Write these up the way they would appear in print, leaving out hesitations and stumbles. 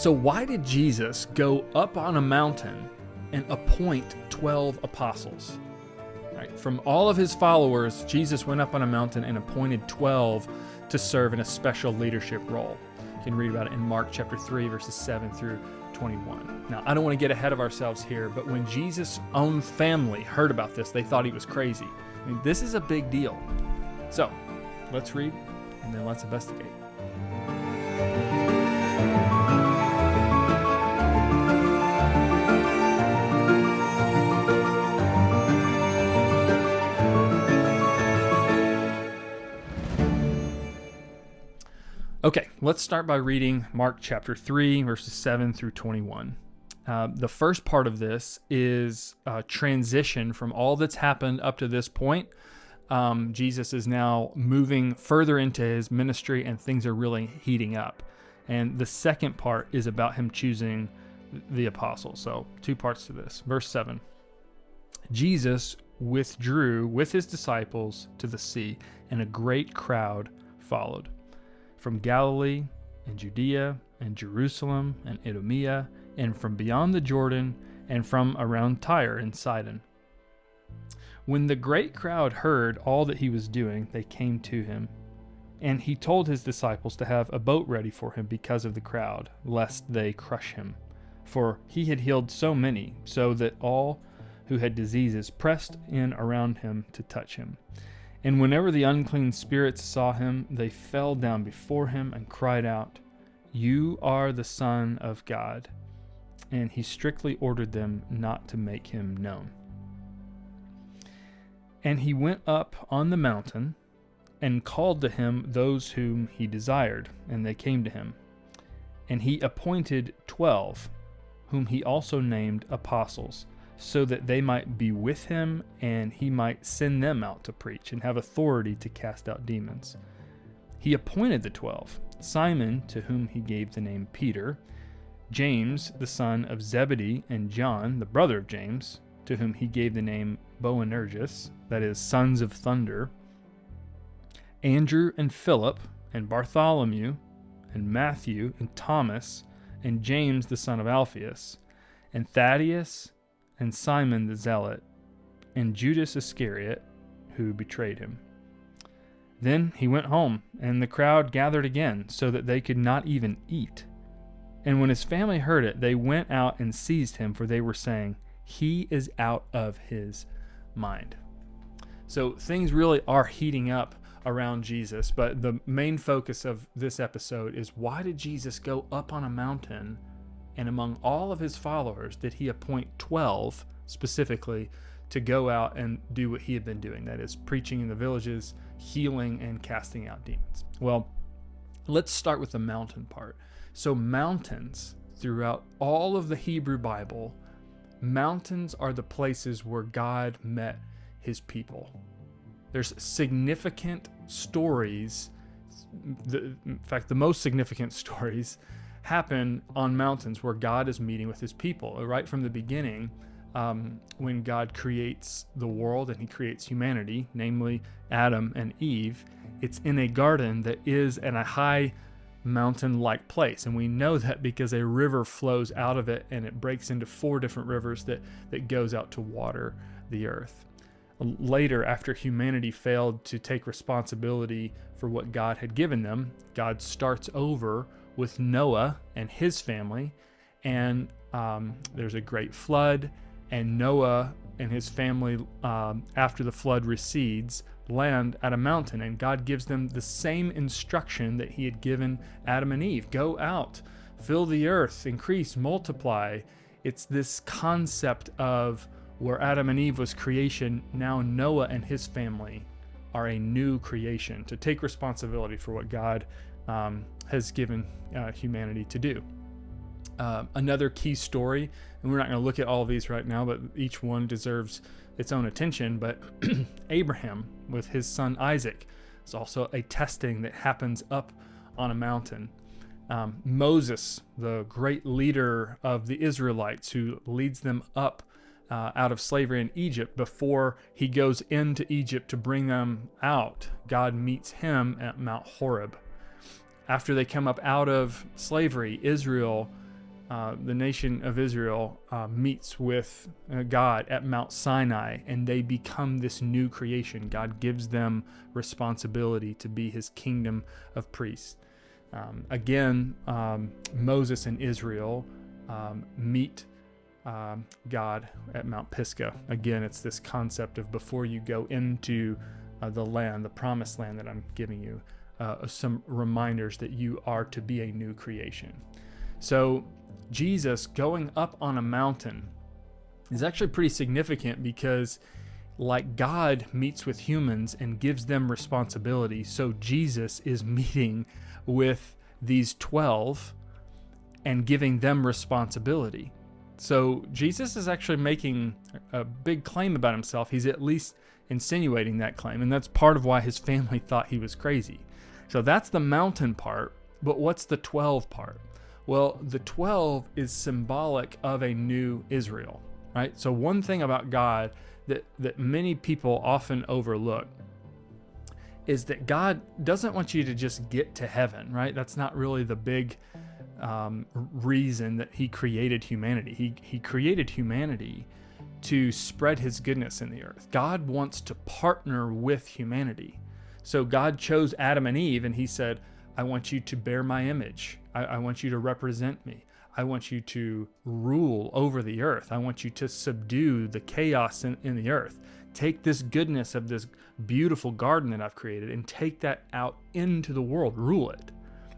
So why did Jesus go up on a mountain and appoint 12 apostles? Right? From all of his followers, Jesus went up on a mountain and appointed 12 to serve in a special leadership role. You can read about it in Mark chapter 3, verses 7 through 21. Now, I don't want to get ahead of ourselves here, but when Jesus' own family heard about this, they thought he was crazy. I mean, this is a big deal. So, let's read and then let's investigate. Okay, let's start by reading Mark chapter 3, verses 7 through 21. The first part of this is a transition from all that's happened up to this point. Jesus is now moving further into his ministry and things are really heating up. And the second part is about him choosing the apostles. So 2 parts to this. Verse 7. Jesus withdrew with his disciples to the sea, and a great crowd followed. From Galilee and Judea and Jerusalem and Idumea, and from beyond the Jordan, and from around Tyre and Sidon. When the great crowd heard all that he was doing, they came to him. And he told his disciples to have a boat ready for him because of the crowd, lest they crush him. For he had healed so many, so that all who had diseases pressed in around him to touch him. And whenever the unclean spirits saw him, they fell down before him and cried out, "You are the Son of God." And he strictly ordered them not to make him known. And he went up on the mountain and called to him those whom he desired, and they came to him. And he appointed 12, whom he also named apostles, so that they might be with him, and he might send them out to preach and have authority to cast out demons. He appointed the 12, Simon, to whom he gave the name Peter, James, the son of Zebedee, and John, the brother of James, to whom he gave the name Boanerges, that is, sons of thunder, Andrew and Philip, and Bartholomew, and Matthew, and Thomas, and James, the son of Alphaeus, and Thaddeus, and Simon the Zealot, and Judas Iscariot, who betrayed him. Then he went home, and the crowd gathered again, so that they could not even eat. And when his family heard it, they went out and seized him, for they were saying, "He is out of his mind." So things really are heating up around Jesus, but the main focus of this episode is, why did Jesus go up on a mountain? And among all of his followers, did he appoint 12 specifically to go out and do what he had been doing? That is, preaching in the villages, healing, and casting out demons. Well, let's start with the mountain part. So mountains, throughout all of the Hebrew Bible, mountains are the places where God met his people. There's significant stories. In fact, the most significant stories happen on mountains where God is meeting with his people. Right from the beginning, when God creates the world and he creates humanity, namely Adam and Eve, it's in a garden that is in a high mountain-like place. And we know that because a river flows out of it, and it breaks into 4 different rivers that goes out to water the earth. Later, after humanity failed to take responsibility for what God had given them, God starts over with Noah and his family, and there's a great flood, and Noah and his family, after the flood recedes, land at a mountain, and God gives them the same instruction that he had given Adam and Eve. Go out, fill the earth, increase, multiply. It's this concept of where Adam and Eve was creation, now Noah and his family are a new creation to take responsibility for what God has given humanity to do. Another key story, and we're not going to look at all of these right now, but each one deserves its own attention, but Abraham with his son Isaac is also a testing that happens up on a mountain. Moses, the great leader of the Israelites who leads them up out of slavery in Egypt, before he goes into Egypt to bring them out, God meets him at Mount Horeb. After they come up out of slavery, Israel the nation of Israel meets with God at Mount Sinai, and they become this new creation. God gives them responsibility to be his kingdom of priests. Again, Moses and Israel meet God at Mount Pisgah. Again, it's this concept of before you go into the land, the promised land that I'm giving you, some reminders that you are to be a new creation. So Jesus going up on a mountain is actually pretty significant because like God meets with humans and gives them responsibility, so Jesus is meeting with these 12 and giving them responsibility. So Jesus is actually making a big claim about himself. He's at least insinuating that claim, and that's part of why his family thought he was crazy. So that's the mountain part, but what's the 12 part? Well, the 12 is symbolic of a new Israel, right? So one thing about God that many people often overlook is that God doesn't want you to just get to heaven, right? That's not really the big reason that he created humanity. He created humanity to spread his goodness in the earth. God wants to partner with humanity. So God chose Adam and Eve, and he said, I want you to bear my image. I want you to represent me. I want you to rule over the earth. I want you to subdue the chaos in the earth. Take this goodness of this beautiful garden that I've created and take that out into the world, rule it.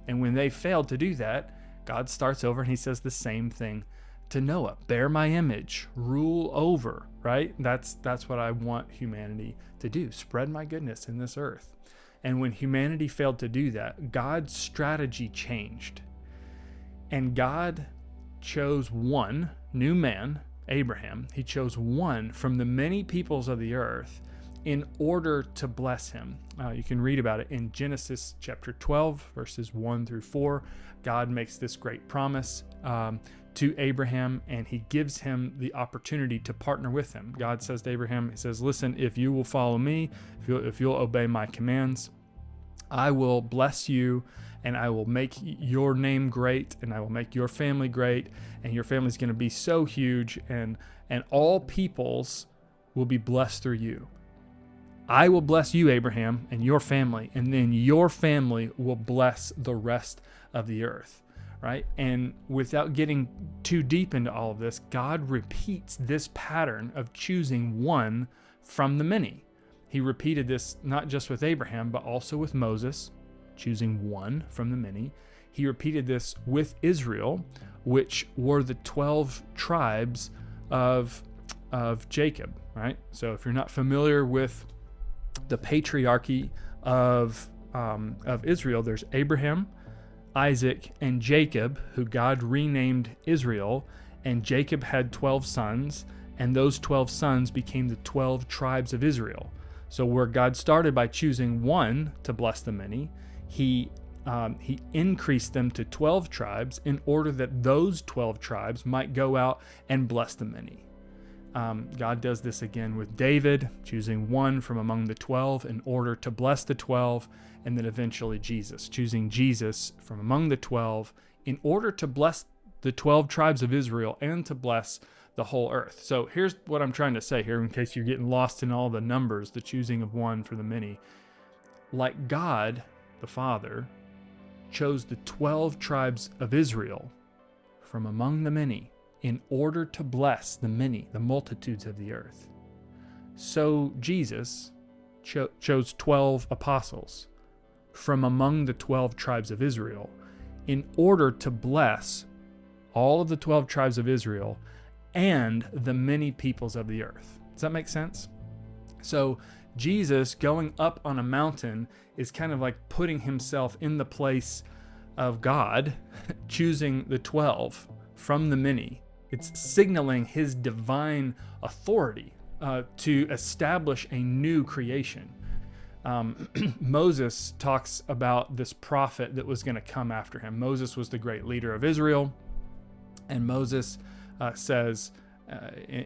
And when they failed to do that, God starts over and he says the same thing to Noah. Bear my image, rule over, right? That's what I want humanity to do, spread my goodness in this earth. And when humanity failed to do that, God's strategy changed. And God chose one new man, Abraham. He chose one from the many peoples of the earth in order to bless him. You can read about it in Genesis chapter 12, verses 1 through 4. God makes this great promise to Abraham, and he gives him the opportunity to partner with him. God says to Abraham, he says, listen, if you will follow me, if you'll obey my commands, I will bless you, and I will make your name great, and I will make your family great, and your family's going to be so huge, and all peoples will be blessed through you. I will bless you, Abraham, and your family, and then your family will bless the rest of the earth, right? And without getting too deep into all of this, God repeats this pattern of choosing one from the many. He repeated this not just with Abraham, but also with Moses, choosing one from the many. He repeated this with Israel, which were the 12 tribes of Jacob, right? So if you're not familiar with the patriarchy of Israel, there's Abraham, Isaac, and Jacob, who God renamed Israel, and Jacob had 12 sons, and those 12 sons became the 12 tribes of Israel. So where God started by choosing one to bless the many, he increased them to 12 tribes in order that those 12 tribes might go out and bless the many. God does this again with David, choosing one from among the 12 in order to bless the 12, and then eventually Jesus, choosing Jesus from among the 12 in order to bless the 12 tribes of Israel and to bless the whole earth. So here's what I'm trying to say here, in case you're getting lost in all the numbers, the choosing of one for the many. Like God, the Father, chose the 12 tribes of Israel from among the many in order to bless the many, the multitudes of the earth. So Jesus chose 12 apostles from among the 12 tribes of Israel in order to bless all of the 12 tribes of Israel and the many peoples of the earth. Does that make sense? So Jesus going up on a mountain is kind of like putting himself in the place of God, choosing the 12 from the many. It's signaling his divine authority to establish a new creation. Moses talks about this prophet that was going to come after him. Moses was the great leader of Israel, and Moses says,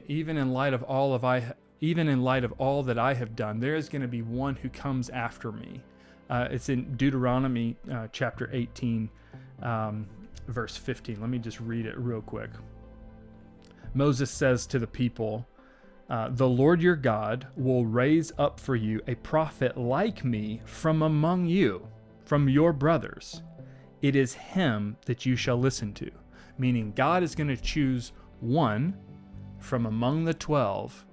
even in light of all that I have done, there is going to be one who comes after me. It's in Deuteronomy chapter 18, verse 15. Let me just read it real quick. Moses says to the people, the Lord your God will raise up for you a prophet like me from among you, from your brothers. It is him that you shall listen to. Meaning God is going to choose one from among the 12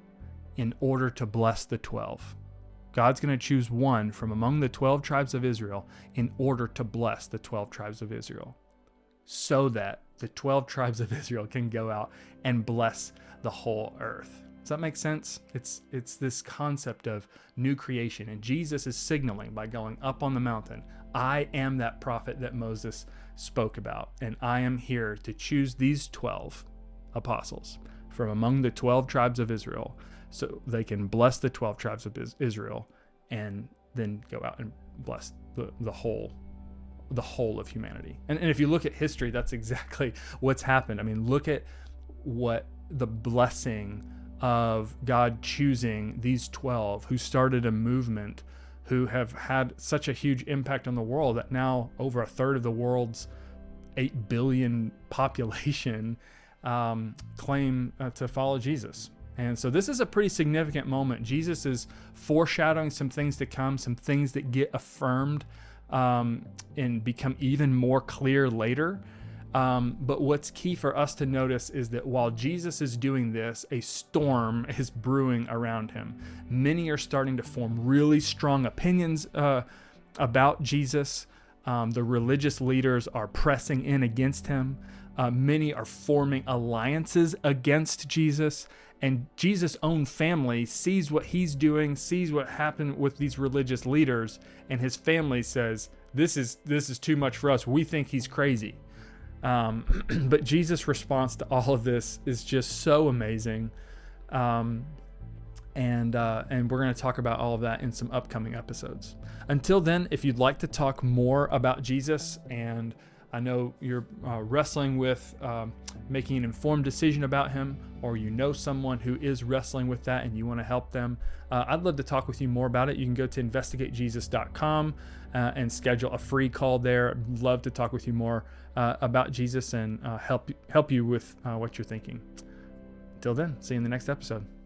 in order to bless the 12. God's going to choose one from among the 12 tribes of Israel in order to bless the 12 tribes of Israel, so that the 12 tribes of Israel can go out and bless the whole earth. Does that make sense? It's this concept of new creation. And Jesus is signaling by going up on the mountain, I am that prophet that Moses spoke about. And I am here to choose these 12 apostles from among the 12 tribes of Israel so they can bless the 12 tribes of Israel and then go out and bless the whole of humanity. And if you look at history, that's exactly what's happened. I mean, look at what the blessing of God choosing these 12 who started a movement, who have had such a huge impact on the world that now over a third of the world's 8 billion population claim to follow Jesus. And so this is a pretty significant moment. Jesus is foreshadowing some things to come, some things that get affirmed and become even more clear later. But what's key for us to notice is that while Jesus is doing this, a storm is brewing around him. Many are starting to form really strong opinions about Jesus. The religious leaders are pressing in against him. Many are forming alliances against Jesus. And Jesus' own family sees what he's doing, sees what happened with these religious leaders, and his family says, this is too much for us. We think he's crazy. But Jesus' response to all of this is just so amazing. And we're going to talk about all of that in some upcoming episodes. Until then, if you'd like to talk more about Jesus, and I know you're wrestling with making an informed decision about him, or you know someone who is wrestling with that and you want to help them, I'd love to talk with you more about it. You can go to investigatejesus.com and schedule a free call there. I'd love to talk with you more about Jesus and help you with what you're thinking. Until then, see you in the next episode.